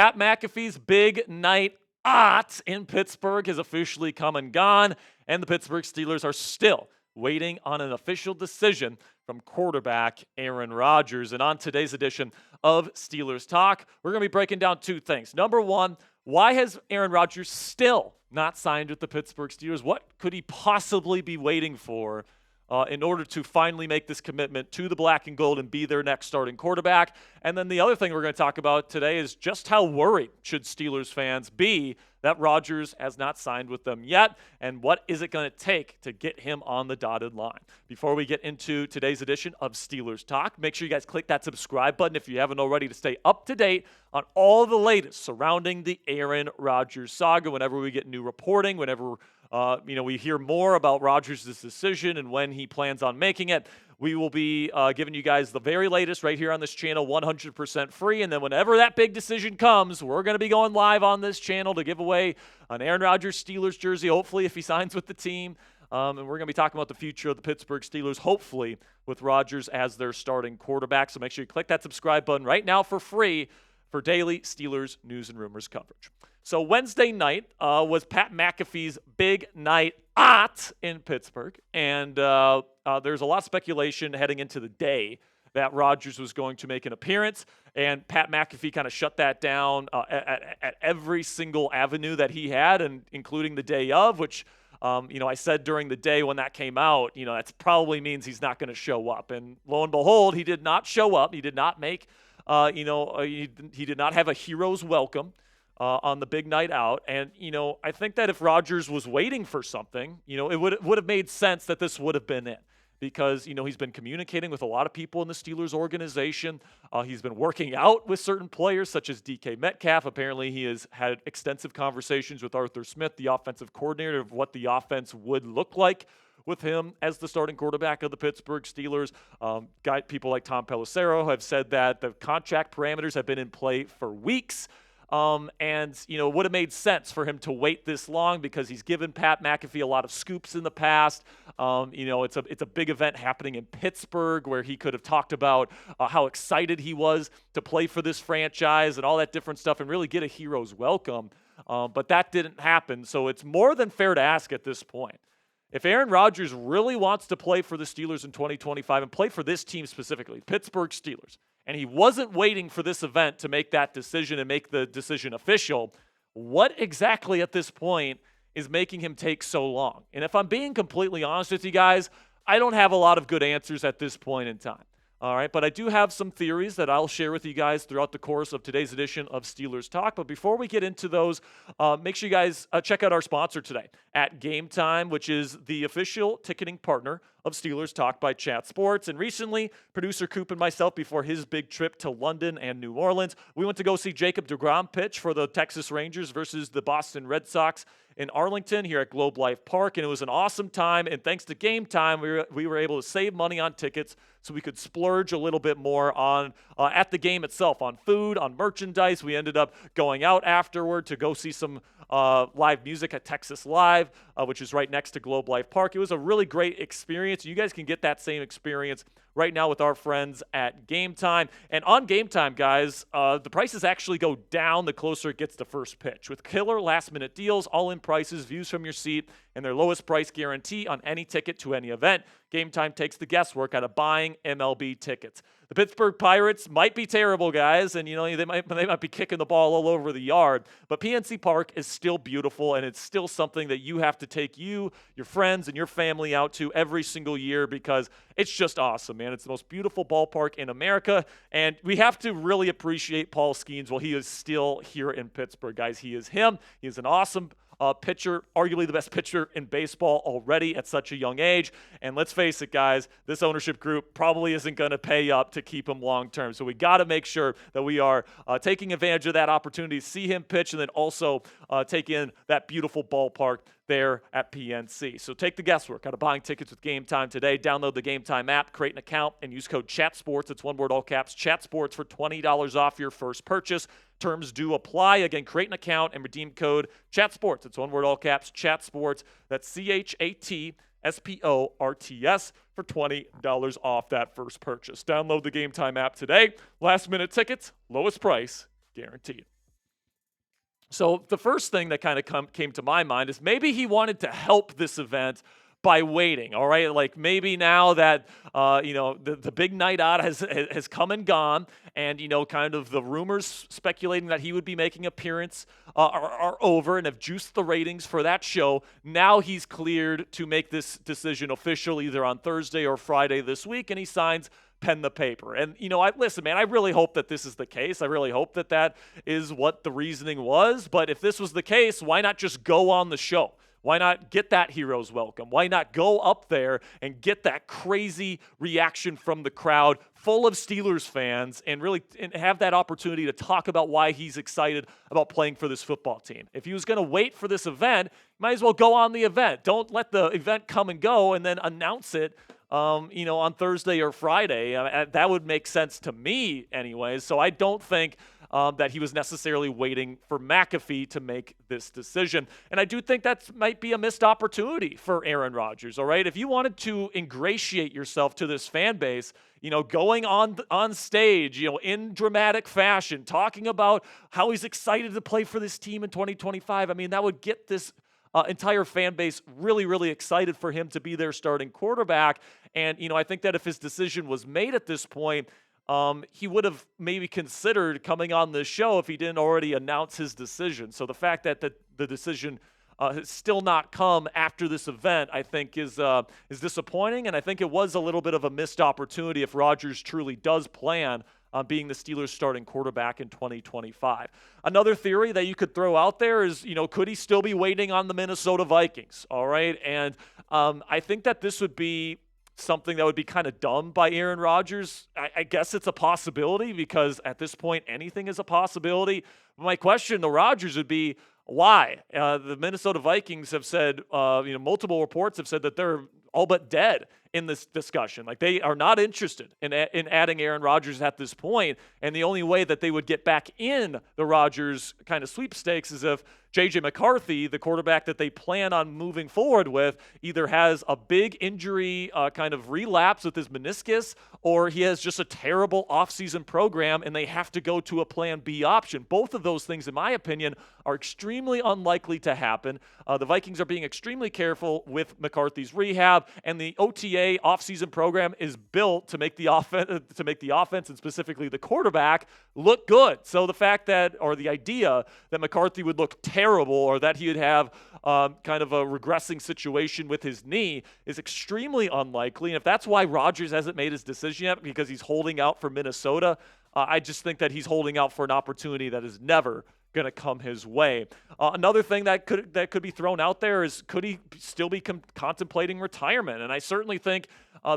Pat McAfee's big night in Pittsburgh has officially come and gone, and the Pittsburgh Steelers are still waiting on an official decision from quarterback Aaron Rodgers. And on today's edition of Steelers Talk, we're going to be breaking down two things. Number one, why has Aaron Rodgers still not signed with the Pittsburgh Steelers? What could he possibly be waiting for in order to finally make this commitment to the black and gold and be their next starting quarterback? And then the other thing we're going to talk about today is just how worried should Steelers fans be that Rodgers has not signed with them yet, and what is it going to take to get him on the dotted line? Before we get into today's edition of Steelers Talk, make sure you guys click that subscribe button if you haven't already to stay up to date on all the latest surrounding the Aaron Rodgers saga. Whenever we get new reporting, whenever we hear more about Rodgers' decision and when he plans on making it, we will be giving you guys the very latest right here on this channel, 100% free. And then whenever that big decision comes, we're going to be going live on this channel to give away an Aaron Rodgers Steelers jersey, hopefully if he signs with the team. And we're going to be talking about the future of the Pittsburgh Steelers, hopefully with Rodgers as their starting quarterback. So make sure you click that subscribe button right now for free for daily Steelers news and rumors coverage. So Wednesday night was Pat McAfee's big night in Pittsburgh, and there's a lot of speculation heading into the day that Rodgers was going to make an appearance, and Pat McAfee kind of shut that down at every single avenue that he had, and including the day of, which I said during the day when that came out, that probably means he's not going to show up. And lo and behold, he did not show up. He did not make, he did not have a hero's welcome on the big night out. And, I think that if Rodgers was waiting for something, it would have made sense that this would have been it. Because, he's been communicating with a lot of people in the Steelers organization. He's been working out with certain players such as DK Metcalf. Apparently, he has had extensive conversations with Arthur Smith, the offensive coordinator, of what the offense would look like with him as the starting quarterback of the Pittsburgh Steelers. People like Tom Pelissero have said that the contract parameters have been in play for weeks. It would have made sense for him to wait this long because he's given Pat McAfee a lot of scoops in the past. It's a big event happening in Pittsburgh where he could have talked about how excited he was to play for this franchise and all that different stuff and really get a hero's welcome. But that didn't happen. So it's more than fair to ask at this point. If Aaron Rodgers really wants to play for the Steelers in 2025 and play for this team specifically, Pittsburgh Steelers, and he wasn't waiting for this event to make that decision and make the decision official, what exactly at this point is making him take so long? And if I'm being completely honest with you guys, I don't have a lot of good answers at this point in time. All right, but I do have some theories that I'll share with you guys throughout the course of today's edition of Steelers Talk. But before we get into those, make sure you guys check out our sponsor today at Game Time, which is the official ticketing partner of Steelers Talk by Chat Sports. And recently, producer Coop and myself, before his big trip to London and New Orleans, we went to go see Jacob deGrom pitch for the Texas Rangers versus the Boston Red Sox in Arlington here at Globe Life Park, and it was an awesome time. And thanks to Game Time, we were able to save money on tickets so we could splurge a little bit more on at the game itself, on food, on merchandise. We ended up going out afterward to go see some live music at Texas Live, which is right next to Globe Life Park. It was a really great experience. You guys can get that same experience right now with our friends at Game Time. And on Game Time, guys, the prices actually go down the closer it gets to first pitch. With killer last-minute deals, all-in prices, views from your seat, and their lowest price guarantee on any ticket to any event, Game Time takes the guesswork out of buying MLB tickets. The Pittsburgh Pirates might be terrible, guys, and they might be kicking the ball all over the yard, but PNC Park is still beautiful, and it's still something that you have to take your friends, and your family out to every single year because it's just awesome, man. It's the most beautiful ballpark in America, and we have to really appreciate Paul Skeens while he is still here in Pittsburgh, guys. He is him. He is an awesome pitcher, arguably the best pitcher in baseball already at such a young age. And let's face it, guys, this ownership group probably isn't going to pay up to keep him long term. So we got to make sure that we are taking advantage of that opportunity to see him pitch and then also take in that beautiful ballpark there at PNC. So take the guesswork out of buying tickets with Game Time today. Download the Game Time app, create an account, and use code CHATSPORTS. It's one word, all caps, CHATSPORTS for $20 off your first purchase. Terms do apply. Again, create an account and redeem code CHATSPORTS. It's one word, all caps, CHATSPORTS. That's CHATSPORTS for $20 off that first purchase. Download the Game Time app today. Last minute tickets, lowest price guaranteed. So the first thing that kind of came to my mind is maybe he wanted to help this event by waiting. All right, like maybe now that the big night out has come and gone, and kind of the rumors speculating that he would be making appearance are over and have juiced the ratings for that show. Now he's cleared to make this decision official either on Thursday or Friday this week, and he signs pen the paper. And, listen, man, I really hope that this is the case. I really hope that that is what the reasoning was. But if this was the case, why not just go on the show? Why not get that hero's welcome? Why not go up there and get that crazy reaction from the crowd full of Steelers fans and really have that opportunity to talk about why he's excited about playing for this football team? If he was going to wait for this event, might as well go on the event. Don't let the event come and go and then announce it on Thursday or Friday. That would make sense to me anyways. So I don't think that he was necessarily waiting for McAfee to make this decision. And I do think that might be a missed opportunity for Aaron Rodgers, all right? If you wanted to ingratiate yourself to this fan base, going on stage, in dramatic fashion, talking about how he's excited to play for this team in 2025, I mean, that would get this entire fan base really, really excited for him to be their starting quarterback. And, I think that if his decision was made at this point, he would have maybe considered coming on this show if he didn't already announce his decision. So the fact that the decision has still not come after this event, I think, is disappointing. And I think it was a little bit of a missed opportunity if Rodgers truly does plan on being the Steelers' starting quarterback in 2025. Another theory that you could throw out there is, could he still be waiting on the Minnesota Vikings? All right. And I think that this would be something that would be kind of dumb by Aaron Rodgers. I guess it's a possibility because at this point, anything is a possibility. My question to Rodgers would be, why? The Minnesota Vikings have said, multiple reports have said that they're all but dead in this discussion. Like, they are not interested in adding Aaron Rodgers at this point. And the only way that they would get back in the Rodgers kind of sweepstakes is if J.J. McCarthy, the quarterback that they plan on moving forward with, either has a big injury kind of relapse with his meniscus, or he has just a terrible offseason program and they have to go to a plan B option. Both of those things, in my opinion, are extremely unlikely to happen. The Vikings are being extremely careful with McCarthy's rehab, and the OTA offseason program is built to make the offense and specifically the quarterback look good. So the fact that, or the idea that McCarthy would look terrible or that he would have kind of a regressing situation with his knee is extremely unlikely. And if that's why Rodgers hasn't made his decision yet, because he's holding out for Minnesota, I just think that he's holding out for an opportunity that is never going to come his way. Another thing that could be thrown out there is, could he still be contemplating retirement? And I certainly think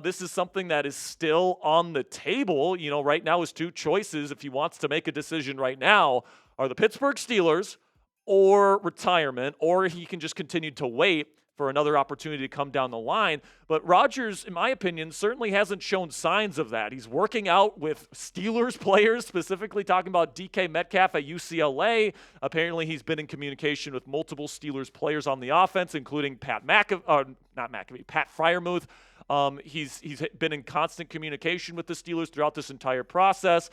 this is something that is still on the table. Right now his two choices, if he wants to make a decision right now, are the Pittsburgh Steelers or retirement, or he can just continue to wait for another opportunity to come down the line. But Rodgers, in my opinion, certainly hasn't shown signs of that. He's working out with Steelers players, specifically talking about DK Metcalf at UCLA. Apparently, he's been in communication with multiple Steelers players on the offense, including Pat Freiermuth. He's been in constant communication with the Steelers throughout this entire process.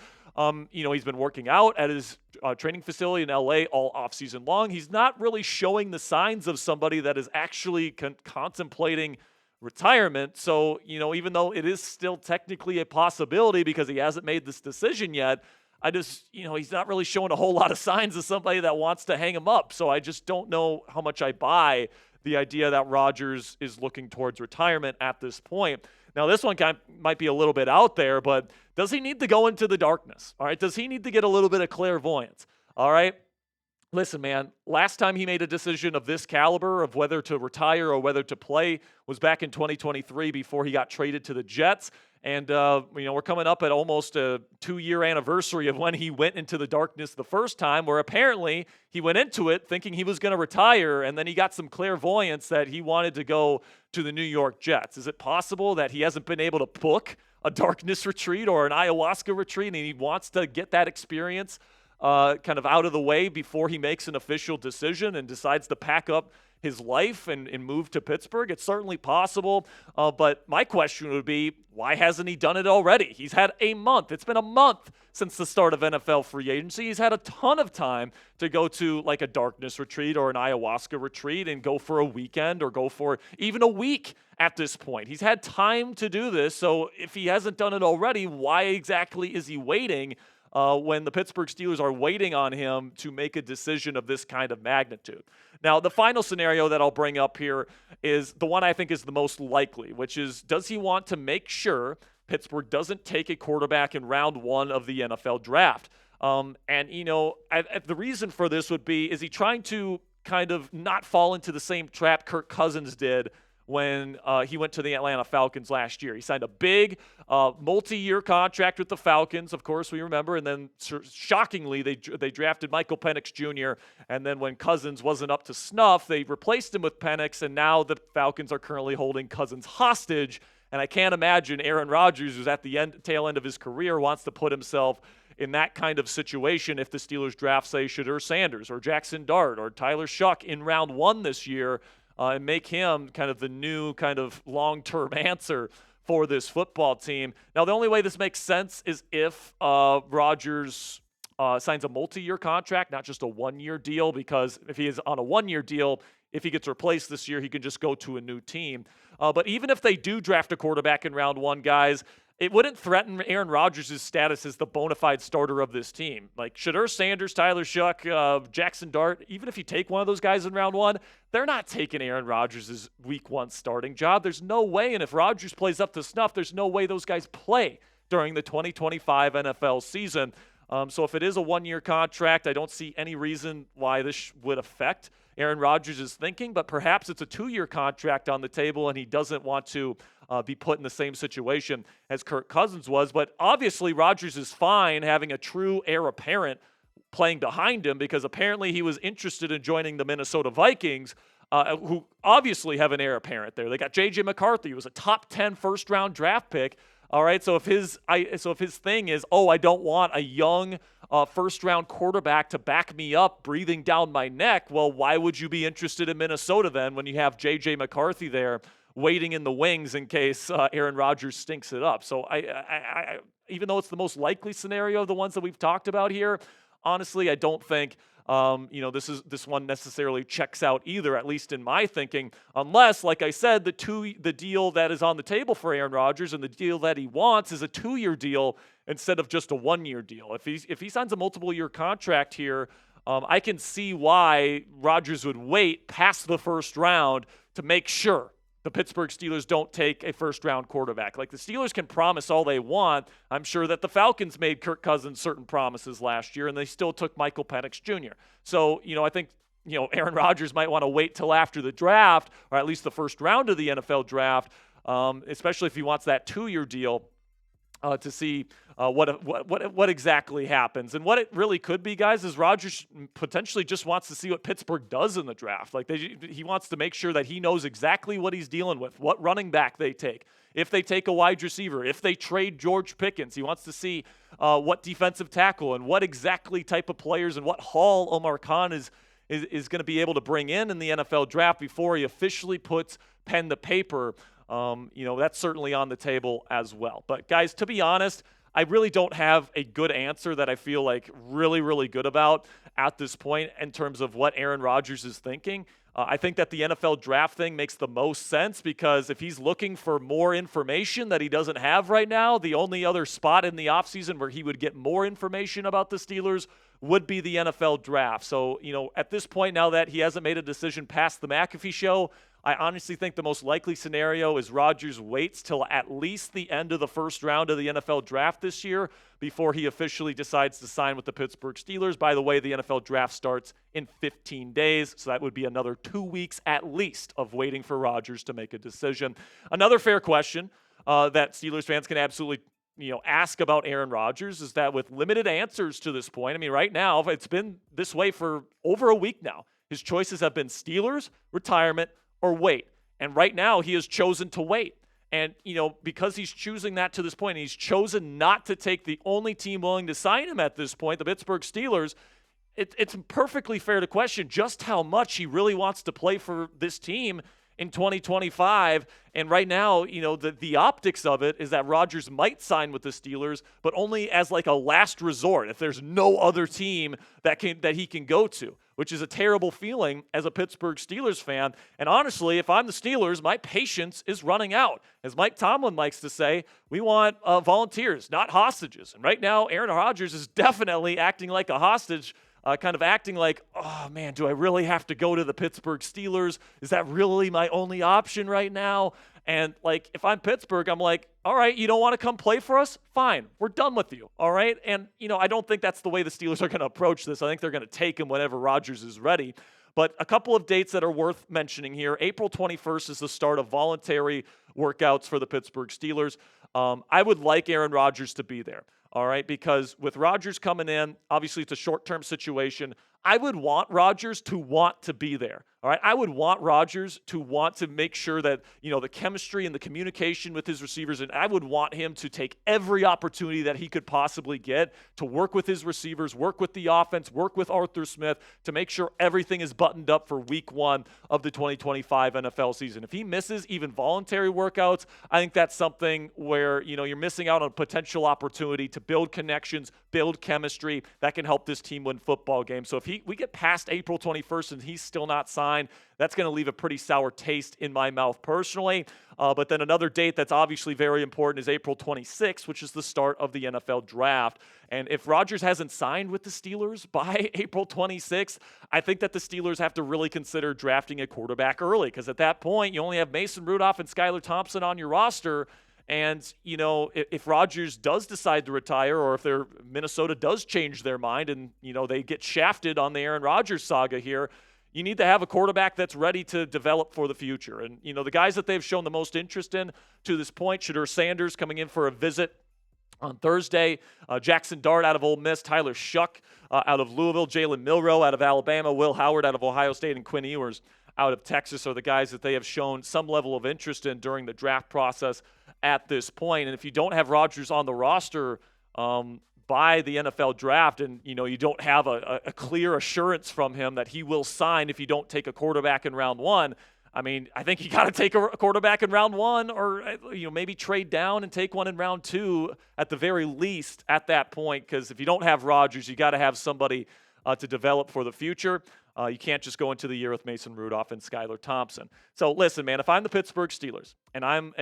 He's been working out at his training facility in LA all offseason long. He's not really showing the signs of somebody that is actually contemplating retirement. So, even though it is still technically a possibility because he hasn't made this decision yet, he's not really showing a whole lot of signs of somebody that wants to hang him up. So I just don't know how much I buy the idea that Rodgers is looking towards retirement at this point. Now, this one might be a little bit out there, but does he need to go into the darkness? All right. Does he need to get a little bit of clairvoyance? All right. Listen, man, last time he made a decision of this caliber of whether to retire or whether to play was back in 2023 before he got traded to the Jets. And, we're coming up at almost a 2-year anniversary of when he went into the darkness the first time, where apparently he went into it thinking he was going to retire, and then he got some clairvoyance that he wanted to go to the New York Jets. Is it possible that he hasn't been able to book a darkness retreat or an ayahuasca retreat, and he wants to get that experience kind of out of the way before he makes an official decision and decides to pack up his life and move to Pittsburgh? It's certainly possible. But my question would be, why hasn't he done it already? He's had a month. It's been a month since the start of NFL free agency. He's had a ton of time to go to like a darkness retreat or an ayahuasca retreat and go for a weekend or go for even a week at this point. He's had time to do this. So if he hasn't done it already, why exactly is he waiting when the Pittsburgh Steelers are waiting on him to make a decision of this kind of magnitude? Now, the final scenario that I'll bring up here is the one I think is the most likely, which is, does he want to make sure Pittsburgh doesn't take a quarterback in round 1 of the NFL draft? The reason for this would be, is he trying to kind of not fall into the same trap Kirk Cousins did when he went to the Atlanta Falcons last year? He signed a big multi-year contract with the Falcons, of course, we remember, and then shockingly, they drafted Michael Penix Jr., and then when Cousins wasn't up to snuff, they replaced him with Penix, and now the Falcons are currently holding Cousins hostage. And I can't imagine Aaron Rodgers, who's at the tail end of his career, wants to put himself in that kind of situation if the Steelers draft, say, Shedeur Sanders or Jackson Dart or Tyler Shuck in round 1 this year, and make him kind of the new kind of long-term answer for this football team. Now, the only way this makes sense is if Rodgers signs a multi-year contract, not just a one-year deal, because if he is on a one-year deal, if he gets replaced this year, he can just go to a new team. But even if they do draft a quarterback in round 1, guys, it wouldn't threaten Aaron Rodgers' status as the bona fide starter of this team. Like Shedeur Sanders, Tyler Shuck, Jackson Dart, even if you take one of those guys in round 1, they're not taking Aaron Rodgers' week 1 starting job. There's no way, and if Rodgers plays up to snuff, there's no way those guys play during the 2025 NFL season. So if it is a one-year contract, I don't see any reason why this would affect Aaron Rodgers' thinking, but perhaps it's a 2-year contract on the table and he doesn't want to be put in the same situation as Kirk Cousins was. But obviously Rodgers is fine having a true heir apparent playing behind him, because apparently he was interested in joining the Minnesota Vikings, who obviously have an heir apparent there. They got J.J. McCarthy, who was a top 10 first-round draft pick. All right, so if his thing is, I don't want a young first-round quarterback to back me up, breathing down my neck, well, why would you be interested in Minnesota then when you have J.J. McCarthy there waiting in the wings in case Aaron Rodgers stinks it up? So I even though it's the most likely scenario of the ones that we've talked about here, honestly, I don't think this one necessarily checks out either, at least in my thinking, unless, like I said, the deal that is on the table for Aaron Rodgers and the deal that he wants is a 2-year deal instead of just a 1-year deal. If he signs a multiple-year contract here, I can see why Rodgers would wait past the first round to make sure the Pittsburgh Steelers don't take a first-round quarterback. Like, the Steelers can promise all they want. I'm sure that the Falcons made Kirk Cousins certain promises last year, and they still took Michael Penix Jr. So, I think, Aaron Rodgers might want to wait till after the draft, or at least the first round of the NFL draft, especially if he wants that 2-year deal, to see what exactly happens. And what it really could be, guys, is Rodgers potentially just wants to see what Pittsburgh does in the draft. Like, he wants to make sure that he knows exactly what he's dealing with, what running back they take, if they take a wide receiver, if they trade George Pickens. He wants to see what defensive tackle and what exactly type of players and what haul Omar Khan is going to be able to bring in the NFL draft before he officially puts pen to paper. That's certainly on the table as well. But guys, to be honest, I really don't have a good answer that I feel like really, really good about at this point in terms of what Aaron Rodgers is thinking. I think that the NFL draft thing makes the most sense, because if he's looking for more information that he doesn't have right now, the only other spot in the offseason where he would get more information about the Steelers would be the NFL draft. So, at this point, now that he hasn't made a decision past the McAfee show, I honestly think the most likely scenario is Rodgers waits till at least the end of the first round of the NFL draft this year before he officially decides to sign with the Pittsburgh Steelers. By the way, the NFL draft starts in 15 days, so that would be another 2 weeks at least of waiting for Rodgers to make a decision. Another fair question that Steelers fans can absolutely ask about Aaron Rodgers is that, with limited answers to this point, I mean, right now, it's been this way for over a week now. His choices have been Steelers, retirement, or wait. And right now, he has chosen to wait. And, because he's choosing that to this point, he's chosen not to take the only team willing to sign him at this point, the Pittsburgh Steelers. it's perfectly fair to question just how much he really wants to play for this team in 2025. And right now, the optics of it is that Rodgers might sign with the Steelers, but only as like a last resort if there's no other team that he can go to, which is a terrible feeling as a Pittsburgh Steelers fan. And honestly, if I'm the Steelers, my patience is running out. As Mike Tomlin likes to say, we want volunteers, not hostages. And right now, Aaron Rodgers is definitely acting like a hostage, kind of acting like, oh man, do I really have to go to the Pittsburgh Steelers? Is that really my only option right now? And like, if I'm Pittsburgh, I'm like, all right, you don't want to come play for us? Fine, we're done with you, all right? And, I don't think that's the way the Steelers are going to approach this. I think they're going to take him whenever Rodgers is ready. But a couple of dates that are worth mentioning here. April 21st is the start of voluntary workouts for the Pittsburgh Steelers. I would like Aaron Rodgers to be there. All right, because with Rodgers coming in, obviously it's a short-term situation. I would want Rodgers to want to be there. All right, I would want Rodgers to want to make sure that, the chemistry and the communication with his receivers, and I would want him to take every opportunity that he could possibly get to work with his receivers, work with the offense, work with Arthur Smith to make sure everything is buttoned up for week 1 of the 2025 NFL season. If he misses even voluntary workouts, I think that's something where, you're missing out on a potential opportunity to build connections, build chemistry that can help this team win football games. So if we get past April 21st and he's still not signed, that's going to leave a pretty sour taste in my mouth personally. But then another date that's obviously very important is April 26th, which is the start of the NFL draft. And if Rodgers hasn't signed with the Steelers by April 26th, I think that the Steelers have to really consider drafting a quarterback early, because at that point, you only have Mason Rudolph and Skylar Thompson on your roster. And, if Rodgers does decide to retire, or if Minnesota does change their mind and, they get shafted on the Aaron Rodgers saga here, you need to have a quarterback that's ready to develop for the future. And, the guys that they've shown the most interest in to this point, Shedeur Sanders coming in for a visit on Thursday, Jackson Dart out of Ole Miss, Tyler Shuck out of Louisville, Jalen Milroe out of Alabama, Will Howard out of Ohio State, and Quinn Ewers out of Texas are the guys that they have shown some level of interest in during the draft process at this point. And if you don't have Rodgers on the roster by the NFL draft, and you don't have a clear assurance from him that he will sign if you don't take a quarterback in round 1, I mean, I think you got to take a quarterback in round 1, or maybe trade down and take one in round 2 at the very least at that point, because if you don't have Rodgers, you got to have somebody to develop for the future. You can't just go into the year with Mason Rudolph and Skylar Thompson. So listen, man, if I'm the Pittsburgh Steelers and I'm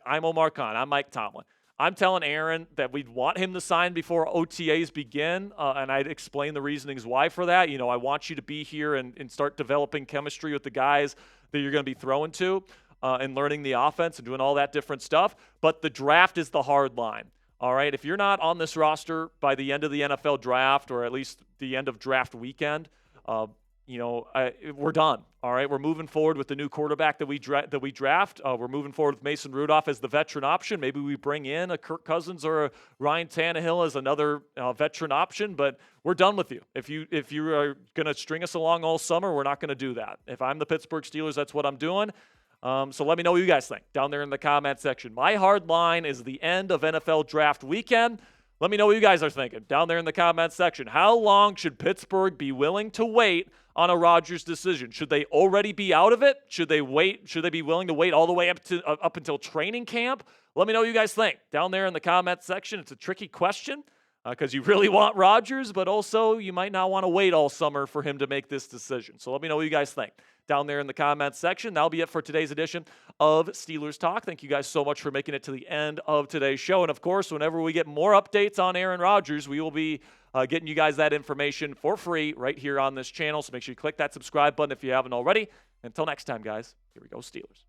Omar Khan, I'm Mike Tomlin, I'm telling Aaron that we'd want him to sign before OTAs begin, and I'd explain the reasonings why for that. I want you to be here and start developing chemistry with the guys that you're going to be throwing to and learning the offense and doing all that different stuff. But the draft is the hard line. All right, if you're not on this roster by the end of the NFL draft, or at least the end of draft weekend, we're done. All right, we're moving forward with the new quarterback that we draft. We're moving forward with Mason Rudolph as the veteran option. Maybe we bring in a Kirk Cousins or a Ryan Tannehill as another veteran option. But we're done with you. If you are going to string us along all summer, we're not going to do that. If I'm the Pittsburgh Steelers, that's what I'm doing. So let me know what you guys think down there in the comment section. My hard line is the end of NFL draft weekend. Let me know what you guys are thinking down there in the comment section. How long should Pittsburgh be willing to wait on a Rodgers decision? Should they already be out of it? Should they wait? Should they be willing to wait all the way up until training camp? Let me know what you guys think down there in the comment section. It's a tricky question because you really want Rodgers, but also you might not want to wait all summer for him to make this decision. So let me know what you guys think down there in the comments section. That'll be it for today's edition of Steelers Talk. Thank you guys so much for making it to the end of today's show. And of course, whenever we get more updates on Aaron Rodgers, we will be getting you guys that information for free right here on this channel. So make sure you click that subscribe button if you haven't already. Until next time, guys, here we go, Steelers.